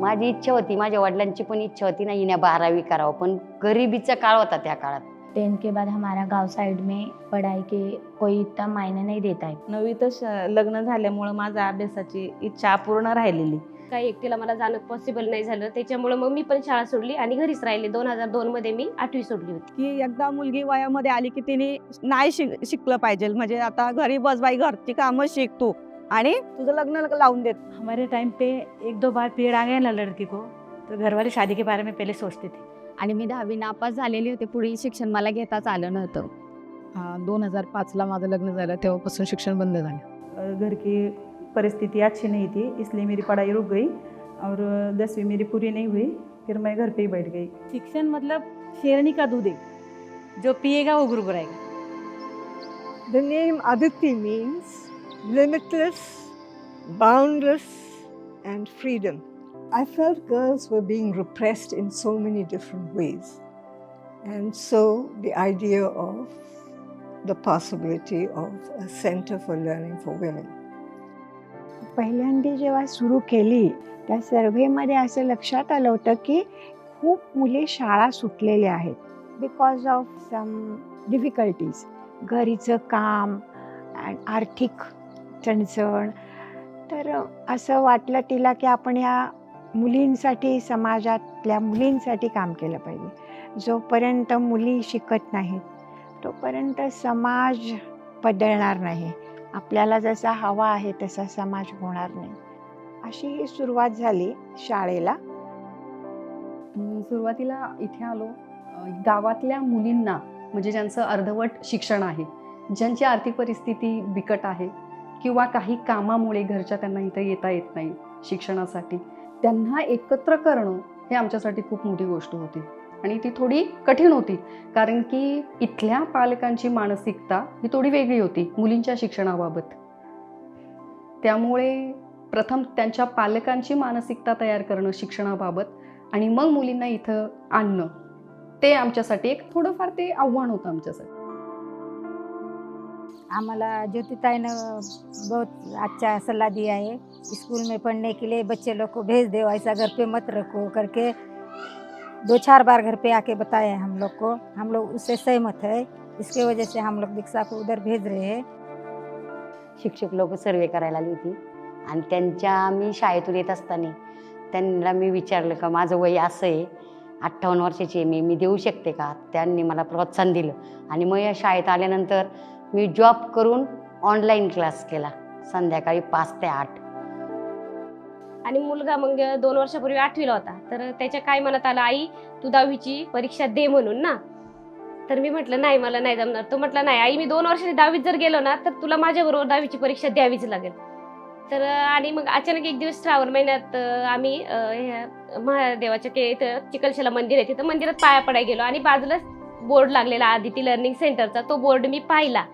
माझी इच्छा होती, माझ्या वडिलांची पण इच्छा होती ना हिने 12वी करावं, पण गरिबीचा काळ होता त्या काळात। 10 के बाद हमारा गांव साइड में पढ़ाई के कोई इतना मायने नहीं देता है। 9वीतच लग्न झाल्यामुळे माझा अभ्यासाची इच्छा अपूर्ण राहिलेली। काही एकटीला मला जाणं पॉसिबल नाही झालं, त्याच्यामुळे मग मी पण शाळा सोडली आणि घरीच राहिले। 2002 मध्ये मी 8वी सोडली होती। की एकदा मुलगी वयामध्ये आली की तिने नाही शिकलं पाहिजे, म्हणजे आता घरी बस बाई घरची कामं शिक तू आणि तुझं लग्न लावून देत। हमारे टाइम पे 1-2 बार पीरियड आ गया ना लड़की को, तो घर वाले शादी के बारे में पहले सोचते थे। आणि मी 10वी नापास झालेली होते, पुढील शिक्षण मला घेताच आलं नव्हतं। 2005ला माझं लग्न झालं, तेव्हापासून शिक्षण बंद झालं। घर की परिस्थिति अच्छी नहीं थी, इसलिए मेरी पढ़ाई रुक गई और 10वीं मेरी पूरी नहीं हुई, फिर मैं घर पे ही बैठ गई। शिक्षण मतलब शेरनी का दूध है, जो पिएगा वो गुरु रहेगा। The name Aditi means limitless, boundless, and freedom. I felt girls were being repressed in so many different ways. And so the idea of the possibility of a center for learning for women. पहिल्यांदा जेव्हा सुरू केली त्या सर्व्हेमध्ये असं लक्षात आलं होतं की खूप मुली शाळा सुटलेल्या आहेत बिकॉज ऑफ सम डिफिकल्टीज, घरीचं काम आणि आर्थिक चणचण। तर असं वाटलं तिला की आपण या मुलींसाठी, समाजातल्या मुलींसाठी काम केलं पाहिजे। जोपर्यंत मुली शिकत नाहीत तोपर्यंत समाज बदलणार नाही, आपल्याला जसा हवा आहे तसा समाज होणार नाही। अशी ही सुरुवात झाली शाळेला। सुरुवातीला इथे आलो, गावातल्या मुलींना म्हणजे ज्यांचं अर्धवट शिक्षण आहे, ज्यांची आर्थिक परिस्थिती बिकट आहे किंवा काही कामामुळे घरच्या त्यांना इथे येता येत नाही शिक्षणासाठी, त्यांना एकत्र करणं हे आमच्यासाठी खूप मोठी गोष्ट होती आणि ती थोडी कठीण होती, कारण की इथल्या पालकांची मानसिकता ही थोडी वेगळी होती मुलींच्या शिक्षणाबाबत। त्यामुळे प्रथम त्यांच्या पालकांची मानसिकता तयार करणं शिक्षणाबाबत आणि मग मुलींना इथं आणणं, ते आमच्यासाठी एक थोडंफार ते आव्हान होतं आमच्यासाठी। हमारा ज्योतिताई ने बहुत अच्छा सलाह दिया है, स्कूल में पढ़ने के लिए बच्चे लोग को भेज दो, ऐसा घर पे मत रखो करके 2-4 बार घर पे आके बताया हम लोग को। हम लोग उससे सहमत है, इसके वजह से हम लोग दीक्षा को उधर भेज रहे हैं। शिक्षक लोक सर्वे करायला आली होती आणि त्यांच्या मी शाळेतून येत असताना त्यांना मी विचारलं का माझं वय असं आहे, 58 वर्षाची आहे मी देऊ शकते का? त्यांनी मला प्रोत्साहन दिलं आणि मग या शाळेत आल्यानंतर मी जॉब करून ऑनलाईन क्लास केला संध्याकाळी 5 ते 8। आणि मुलगा मग 2 वर्षापूर्वी 8वीला होता, तर त्याच्या काय मनात आलं, आई तू 10वीची परीक्षा दे म्हणून ना। तर मी म्हटलं नाही, मला नाही जमणार। तो म्हटला नाही आई, मी 2 वर्षांनी 10वीत जर गेलो ना तर तुला माझ्याबरोबर 10वीची परीक्षा द्यावीच लागेल। तर आणि मग अचानक एक दिवस श्रावण महिन्यात आम्ही महादेवाच्या इथं चिखलशेला मंदिर आहे, तिथं मंदिरात पाया पडायला गेलो आणि बाजूलाच बोर्ड लागलेला आदिती लर्निंग सेंटरचा, तो बोर्ड मी पाहिला,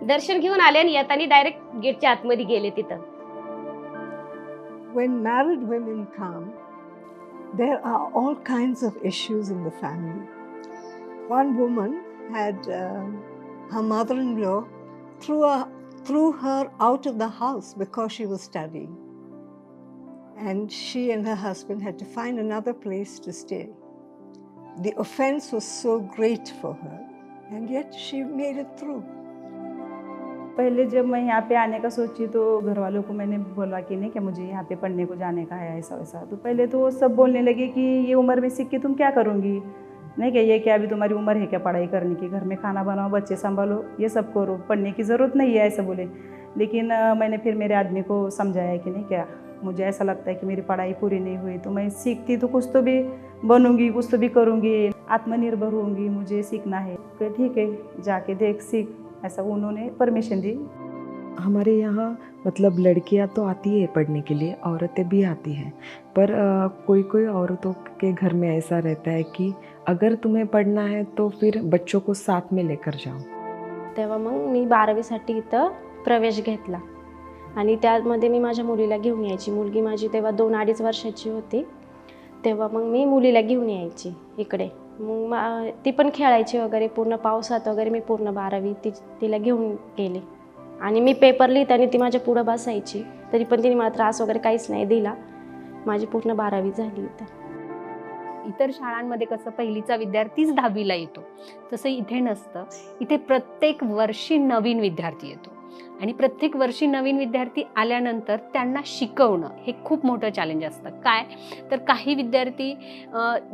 दर्शन घेऊन आले आणि येताना डायरेक्ट गेटच्या आतमध्ये गेले तिथं। When married women come, there are all kinds of issues in the family. One woman had her mother-in-law threw her out of the house because she was studying. And she and her husband had to find another place to stay. The offense was so great for her, and yet she made it through. पहले जब मैं यहाँ पे आने का सोची तो घर वालों को मैंने बोला कि नहीं कि मुझे यहाँ पे पढ़ने को जाने का है ऐसा वैसा। तो पहले तो वो सब बोलने लगे कि ये उम्र में सीख के तुम क्या करूँगी, नहीं क्या ये क्या अभी तुम्हारी उम्र है क्या पढ़ाई करने की, घर में खाना बनाओ, बच्चे संभालो, ये सब करो, पढ़ने की ज़रूरत नहीं है ऐसा बोले। लेकिन मैंने फिर मेरे आदमी को समझाया कि नहीं क्या, मुझे ऐसा लगता है कि मेरी पढ़ाई पूरी नहीं हुई तो मैं सीखती तो कुछ तो भी बनूंगी, कुछ तो भी करूँगी, आत्मनिर्भर होंगी, मुझे सीखना है। तो ठीक है जाके देख सीख, ऐसा उन्होंने परमिशन दी। हमारे यहाँ मतलब लड़कियाँ तो आती है पढ़ने के लिए, औरतें भी आती हैं, पर कोई कोई औरतों के घर में ऐसा रहता है कि अगर तुम्हें पढ़ना है तो फिर बच्चों को साथ में लेकर जाओ। तेव्हा मग मी 12वीसाठी इथं प्रवेश घेतला आणि त्यामध्ये मी माझ्या मुलीला घेऊन यायची। मुलगी माझी तेव्हा 2-2.5 वर्षाची होती, तेव्हा मग मी मुलीला घेऊन यायची इकडे। मग ती पण खेळायची वगैरे, पूर्ण पावसात वगैरे मी पूर्ण 12वी तिला घेऊन गेले आणि मी पेपर लिहिताना ती माझ्या पुढं बसायची, तरी पण तिने मला त्रास वगैरे काहीच नाही दिला। माझी पूर्ण 12वी झाली इथं. इतर शाळांमध्ये कसं पहिलीचा विद्यार्थीच 10वीला येतो, तसं इथे नसतं. इथे प्रत्येक वर्षी नवीन विद्यार्थी येतो आणि प्रत्येक वर्षी नवीन विद्यार्थी आल्यानंतर त्यांना शिकवणं हे खूप मोठं चॅलेंज असतं. काय तर काही विद्यार्थी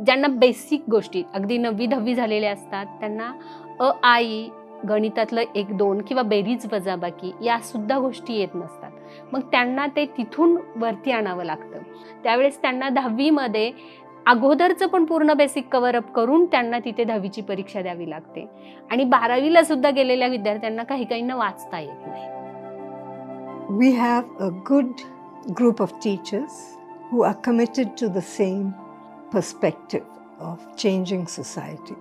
ज्यांना बेसिक गोष्टी अगदी 9वी 10वी झालेले असतात, त्यांना अ आ इ गणितातलं 1-2 किंवा बेरीज वजाबाकी या सुद्धा गोष्टी येत नसतात. मग त्यांना ते तिथून वरती आणावं लागतं. त्यावेळेस त्यांना 10वीमध्ये अगोदरचं पण पूर्ण बेसिक कव्हरअप करून त्यांना तिथे 10वीची परीक्षा द्यावी लागते आणि 12वीला सुद्धा गेलेल्या विद्यार्थ्यांना काहींना वाचता येत नाही. We have a good group of teachers who are committed to the same perspective of changing society.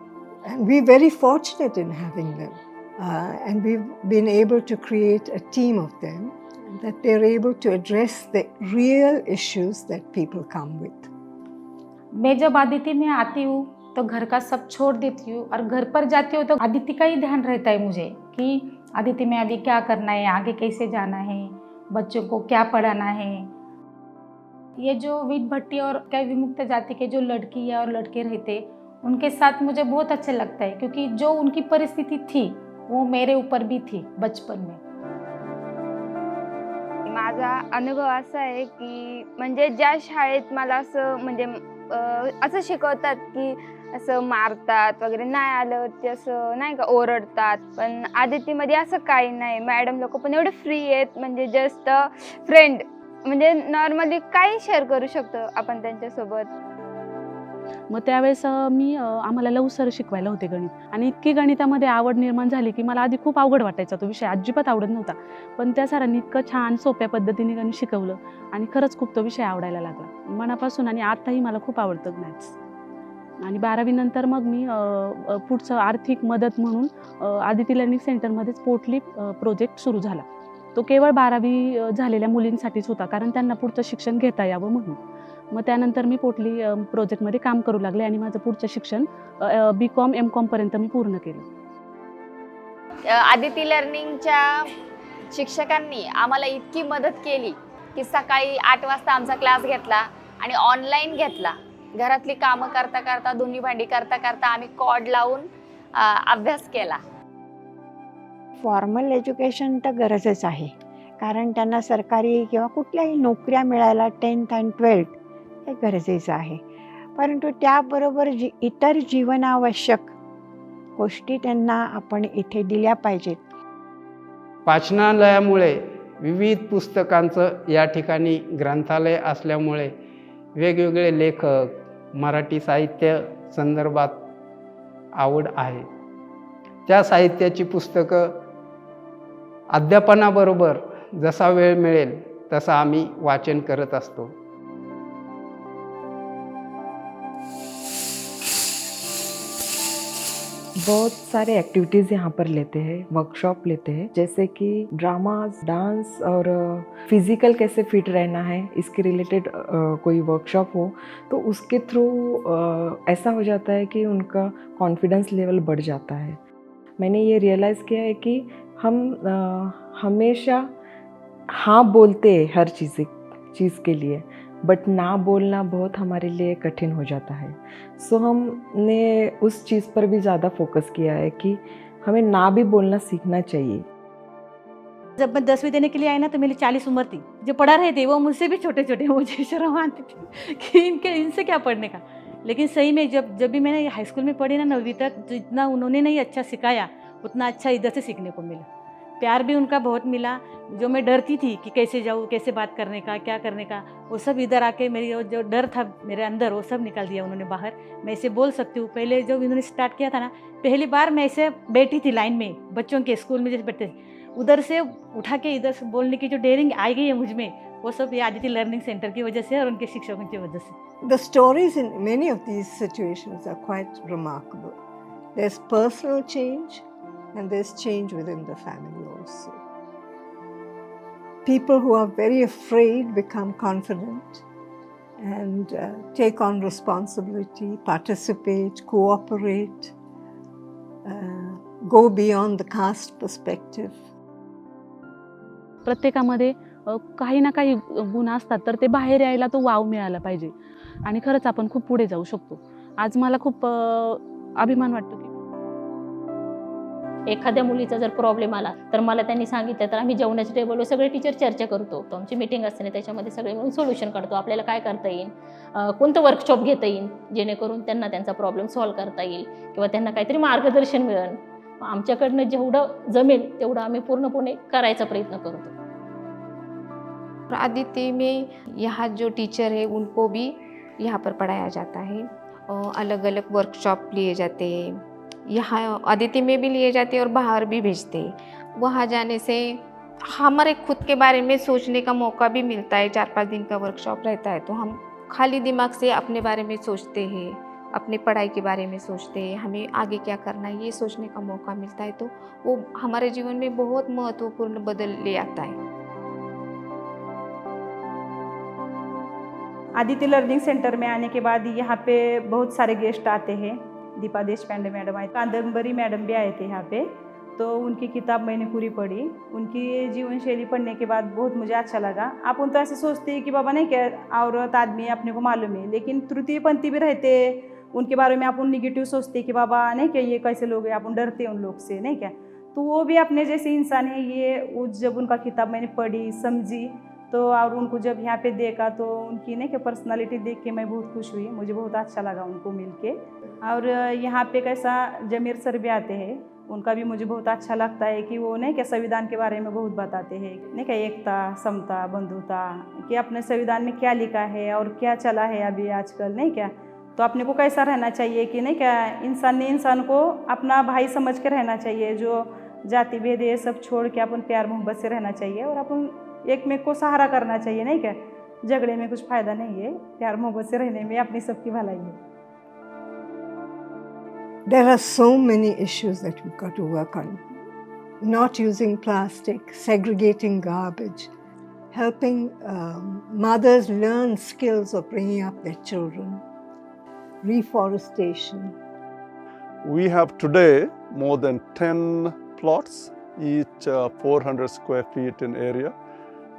And we're very fortunate in having them. And we've been able to create a team of them that they're able to address the real issues that people come with. मैं जब आदिति में आती हूँ तो घर का सब छोड़ देती हूँ और घर पर जाती हूँ तो आदिति का ही ध्यान रहता है मुझे कि आदिति में अभी क्या करना है, आगे कैसे जाना है, बच्चों को क्या पढ़ाना है। ये जो विध भट्टी और क्या विमुक्त जाति के जो लड़की और लड़के रहते उनके साथ मुझे बहुत अच्छा लगता है, क्योंकि जो उनकी परिस्थिति थी वो मेरे ऊपर भी थी बचपन में. माझा अनुभव असा आहे की म्हणजे ज्या शाळेत मला असं म्हणजे असं शिकवतात की असं मारतात वगैरे, नाही आलं ते असं नाही का ओरडतात, पण आदितीमध्ये असं काही नाही. मॅडम लोक पण एवढे फ्री आहेत, म्हणजे जस्ट फ्रेंड, म्हणजे नॉर्मली काही शेअर करू शकतो आपण त्यांच्यासोबत. मग त्यावेळेस आम्हाला लव सर शिकवायला होते गणित, आणि इतकी गणितामध्ये आवड निर्माण झाली की मला आधी खूप अवघड वाटायचा तो विषय, अजिबात आवडत नव्हता. पण त्या सरांनी इतकं छान सोप्या पद्धतीने गणित शिकवलं आणि खरंच खूप तो विषय आवडायला लागला मनापासून, आणि आताही मला खूप आवडतं मॅथ्स. आणि 12वी नंतर मग मी पुढचं आर्थिक मदत म्हणून आदिती लर्निंग सेंटरमध्येच पोटली प्रोजेक्ट सुरू झाला. तो केवळ 12वी झालेल्या मुलींसाठीच होता, कारण त्यांना पुढचं शिक्षण घेता यावं म्हणून. मग त्यानंतर मी पोटली प्रोजेक्टमध्ये काम करू लागले आणि माझं पुढचं शिक्षण BCom MCom पर्यंत मी पूर्ण केलं. आदिती लर्निंगच्या शिक्षकांनी आम्हाला इतकी मदत केली की सकाळी 8 वाजता आमचा क्लास घेतला आणि ऑनलाईन घेतला. घरातली कामं करता करता, धुणी भांडी करता करता आम्ही कॉर्ड लावून अभ्यास केला. फॉर्मल एज्युकेशन तर गरजच आहे, कारण त्यांना सरकारी किंवा कुठल्याही नोकऱ्या मिळायला 10th आणि 12th हे गरजेचं आहे. परंतु त्याबरोबर इतर जीवनावश्यक गोष्टी त्यांना आपण इथे दिल्या पाहिजेत. वाचनालयामुळे विविध पुस्तकांचं या ठिकाणी ग्रंथालय असल्यामुळे वेगवेगळे लेखक, मराठी साहित्य संदर्भात आवड आहे. त्या साहित्याची पुस्तकं अध्यापनाबरोबर जसा वेळ मिळेल तसा आम्ही वाचन करत असतो. बहुत सारे एक्टिविटीज़ यहाँ पर लेते हैं, वर्कशॉप लेते हैं, जैसे कि ड्रामास, डांस और फिज़िकल कैसे फिट रहना है इसके रिलेटेड कोई वर्कशॉप हो तो उसके थ्रू ऐसा हो जाता है कि उनका कॉन्फिडेंस लेवल बढ़ जाता है. मैंने ये रियलाइज़ किया है कि हम हमेशा हाँ बोलते हैं हर चीज़ के लिए, बट ना बोलना बहुत हमारे लिए कठिन हो जाता है. सो हमने उस चीज़ पर भी ज़्यादा फोकस किया है कि हमें ना भी बोलना सीखना चाहिए. जब मैं 10वीं देने के लिए आई ना तो मेरी 40 उम्र थी. जो पढ़ा रहे थे वो मुझसे भी छोटे छोटे, मुझे शर्म आती थी कि इनसे क्या पढ़ने का. लेकिन सही में जब भी मैंने हाई स्कूल में पढ़ी ना 9वीं तक, जितना उन्होंने नहीं अच्छा सिखाया उतना अच्छा इधर से सीखने को मिला. प्यार भी उनका बहुत मिला. जो मैं डरती थी कि कैसे जाऊँ, कैसे बात करने का, क्या करने का, वो सब इधर आके मेरी जो डर था मेरे अंदर वो सब निकाल दिया उन्होंने बाहर. मैं इसे बोल सकती हूँ. पहले जब इन्होंने स्टार्ट किया था ना, पहली बार मैं ऐसे बैठी थी लाइन में, बच्चों के स्कूल में जैसे बैठते थे, उधर से उठा के इधर से बोलने की जो डेयरिंग आई गई है मुझ में, वो सब ये आदिति लर्निंग सेंटर की वजह से और उनके शिक्षकों की वजह से. The stories in many of these situations are quite remarkable. There's personal change and there's change within the family also. People who are very afraid become confident and take on responsibility, participate, cooperate, go beyond the caste perspective. प्रत्येकामध्ये काही ना काही गुण असतात, तर ते बाहेर यायला तो वाव मिळाला पाहिजे आणि खरंच आपण खूप पुढे जाऊ शकतो. आज मला खूप अभिमान वाटतो की एखाद्या मुलीचा जर प्रॉब्लेम आला तर मला त्यांनी सांगितलं तर आम्ही जेवणाच्या टेबलवर सगळे टीचर चर्चा करतो. तो आमची मीटिंग असते ना, त्याच्यामध्ये सगळे मिळून सोल्युशन काढतो. आपल्याला काय करता येईल, कोणतं वर्कशॉप घेता येईल जेणेकरून त्यांना त्यांचा प्रॉब्लेम सॉल्व्ह करता येईल किंवा त्यांना काहीतरी मार्गदर्शन मिळेल. आमच्याकडनं जेवढं जमेल तेवढं आम्ही पूर्णपणे करायचा प्रयत्न करतो. आदित्य में यहाँ जो टीचर है उनको भी यहाँ पर पढ़ाया जाता है, अलग अलग वर्कशॉप लिए जाते हैं, यहाँ आदित्य में भी लिए जाते हैं और बाहर भी भेजते हैं। वहाँ जाने से हमारे खुद के बारे में सोचने का मौका भी मिलता है। 4-5 दिन का वर्कशॉप रहता है तो हम खाली दिमाग से अपने बारे में सोचते हैं, अपने पढ़ाई के बारे में सोचते हैं, हमें आगे क्या करना है ये सोचने का मौका मिलता है, तो वो हमारे जीवन में बहुत महत्वपूर्ण बदल ले आता है। आदित्य लर्निंग सेंटर में आने के बाद यहाँ पे बहुत सारे गेस्ट आते हैं। दीपा देशपांडे मैडम आए, कादम्बरी मैडम भी आए थे यहाँ पे, तो उनकी किताब मैंने पूरी पढ़ी। उनकी जीवन शैली पढ़ने के बाद बहुत मुझे अच्छा लगा। अपन तो ऐसे सोचते हैं कि बाबा नहीं क्या औरत आदमी है, अपने को मालूम है, लेकिन तृतीय पंथी भी रहते उनके बारे में अपन निगेटिव सोचते कि बाबा नहीं क्या ये कैसे लोग हैं, अपन डरते हैं उन लोग से नहीं क्या, तो वो भी अपने जैसे इंसान है। ये जब उनका किताब मैंने पढ़ी समझी तो और उनको जब यहाँ पे देखा तो उनकी नहीं क्या पर्सनालिटी देख के मैं बहुत खुश हुई, मुझे बहुत अच्छा लगा उनको मिल के। और यहाँ पे कैसा जमीर सर भी आते हैं, उनका भी मुझे बहुत अच्छा लगता है कि वो नहीं क्या संविधान के बारे में बहुत बताते हैं, नहीं क्या एकता, समता, बंधुता, कि अपने संविधान में क्या लिखा है और क्या चला है अभी आजकल नहीं क्या, तो अपने को कैसा रहना चाहिए कि नहीं क्या इंसान ने इंसान को अपना भाई समझ के रहना चाहिए, जो जाति भेद ये सब छोड़ के अपन प्यार मोहब्बत से रहना चाहिए और अपन एक में को सहारा करना चाहिए नहीं क्या। झगड़े में कुछ फायदा नहीं है, प्यार मोहब्बत से रहने में अपनी सबकी भलाई है। There are so many issues that we've got to work on. Not using plastic, segregating garbage, helping mothers learn skills of bringing up their children, reforestation. We have today more than 10 plots, each 400 square feet in area,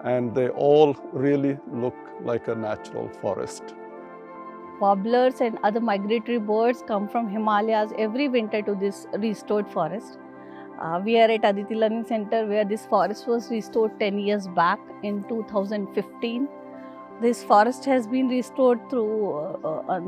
and they all really look like a natural forest. Warblers and other migratory birds come from Himalayas every winter to this restored forest. We are at Aditi Learning Center where this forest was restored 10 years back in 2015. This forest has been restored through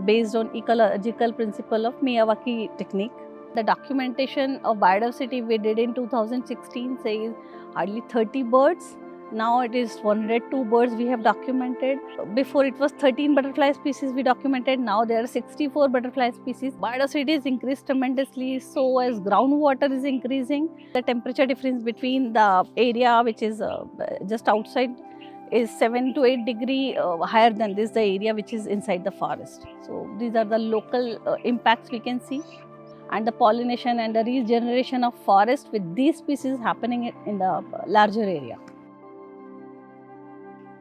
based on ecological principle of Miyawaki technique. The documentation of biodiversity we did in 2016 says hardly 30 birds. Now it is 102 birds we have documented. Before it was 13 butterfly species we documented. Now there are 64 butterfly species. Biodiversity is increased tremendously, so as groundwater is increasing. The temperature difference between the area which is just outside is 7 to 8 degree higher than this, the area which is inside the forest. So these are the local impacts we can see. And the pollination and the regeneration of forest with these species happening in the larger area.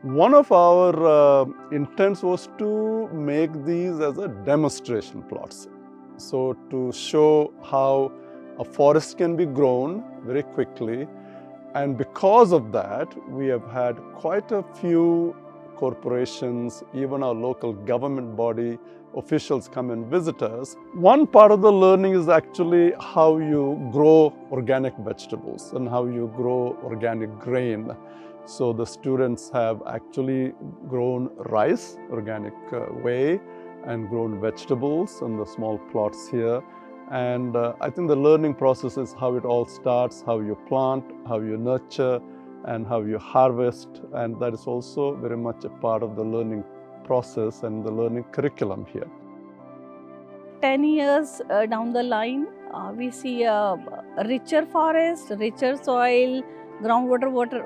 One of our intents was to make these as a demonstration plots. So to show how a forest can be grown very quickly, and because of that we have had quite a few corporations, even our local government body officials come and visit us. One part of the learning is actually how you grow organic vegetables and how you grow organic grain. So the students have actually grown rice organic way and grown vegetables on the small plots here. And I think the learning process is how it all starts, how you plant, how you nurture, and how you harvest. And that is also very much a part of the learning process and the learning curriculum here. 10 years down the line, we see a richer forest, richer soil, groundwater water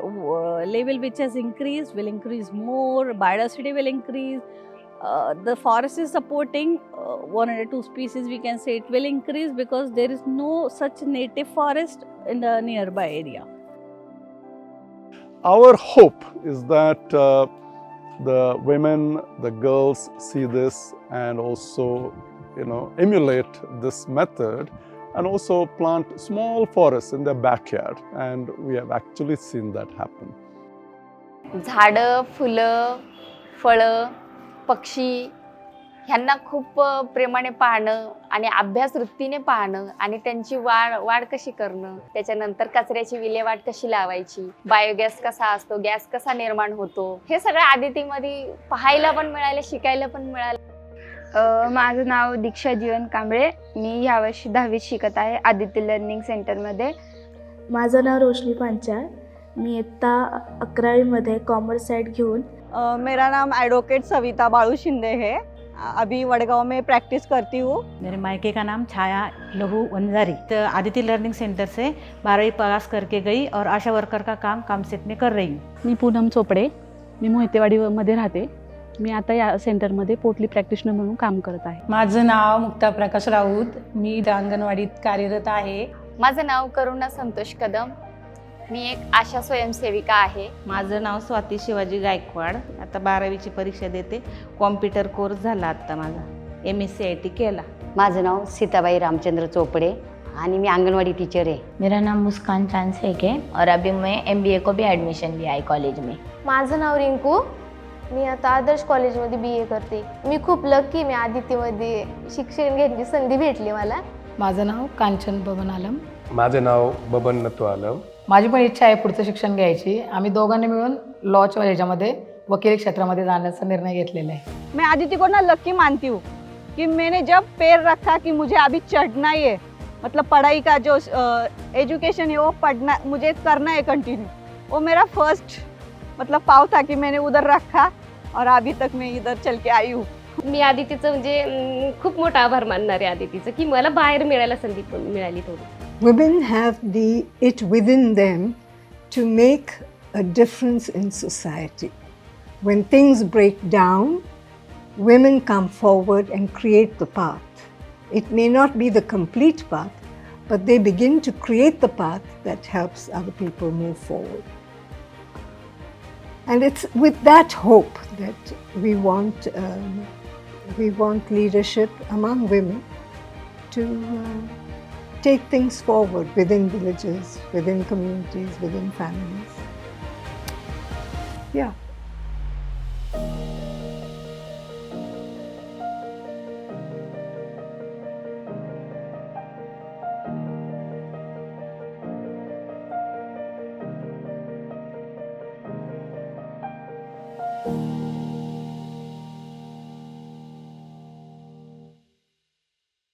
level which has increased will increase more, biodiversity will increase. The forest is supporting 102 species, we can say it will increase because there is no such native forest in the nearby area. Our hope is that the women, the girls see this and also emulate this method and also plant small forests in their backyard, and we have actually seen that happen. झाडं, फुलं, फळं, पक्षी ह्यांना खूप प्रेमाने पाहणं आणि अभ्यास वृत्तीने पाहणं आणि त्यांची वाढ कशी करणं, त्याच्यानंतर कचऱ्याची विल्हेवाट कशी लावायची, बायोगॅस कसा असतो, गॅस कसा निर्माण होतो, हे सगळं आदितीमध्ये पाहायला पण मिळालं, शिकायला पण मिळालं. माझं नाव दीक्षा जीवन कांबळे. मी यावर्षी 10वीत शिकत आहे आदिती लर्निंग सेंटरमध्ये. माझं नाव रोशनी पांचाळ. मी इयत्ता 11वीमध्ये कॉमर्स साइड घेऊन. मेरा नाम एडवोकेट सविता बाळू शिंदे है. अभी वडगांव में प्रैक्टिस करती हूँ. मेरे मायके का नाम छाया लहू वंजारी. तो आदिति लर्निंग सेंटर से 12वीं पास करके गई और आशा वर्कर का काम कामसेट में कर रही हूँ. मी पूनम चोपडे. मी मोहितेवाडीमध्ये राहते. मी आता या सेंटरमध्ये पोटली प्रॅक्टिशनर म्हणून काम करत आहे. माझं नाव मुक्ता प्रकाश राऊत. मी अंगणवाडीत कार्यरत आहे. माझं नाव करुणा संतोष कदम. मी एक आशा स्वयंसेविका आहे. माझं नाव स्वाती शिवाजी गायकवाड. आता 12वीची परीक्षा देते. कॉम्प्युटर कोर्स झाला आता माझा. MSc केला. माझं नाव सीताबाई रामचंद्र चोपड़े आणि मी आंगनवाड़ी टीचर है. मेरा नाम मुस्कान चांसेक है और अभी मैं MBA को भी एडमिशन लिया है कॉलेज में. माझं नाव रिंकू. मी आता आदर्श कॉलेजमध्ये BA करते. मी खूप लकी, मी आदित्यमध्ये शिक्षण घेण्याची संधी भेटली मला. माझं नाव कांचन बबन आलम. माझे नाव बबन नतू आलम. माझी पण इच्छा आहे पुढचं शिक्षण घ्यायची. आम्ही दोघांनी मिळून लॉच्या ह्याच्यामध्ये वकील क्षेत्रामध्ये जाण्याचा निर्णय घेतलेला आहे. मैं आदिति को ना लकी मानती हूँ कि मैंने जब पैर रखा कि मुझे अभी चढ़ना ही है, मतलब पढ़ाई का जो एजुकेशन है वो पढ़ना, मुझे करना है कंटिन्यू. वो मेरा फर्स्ट मतलब पाव था कि मैंने उधर रखा और अभी तक मैं इधर चल के आई हूँ. मी आदितीचं म्हणजे खूप मोठा आभार मानणार आहे आदितीचं, की मला बाहेर मिळायला संधी पण मिळाली थोडी. Women have it within them to make a difference in society. When things break down, women come forward and create the path. It may not be the complete path, but they begin to create the path that helps other people move forward. And it's with that hope that we want leadership among women to take things forward within villages, within communities, within families. Yeah.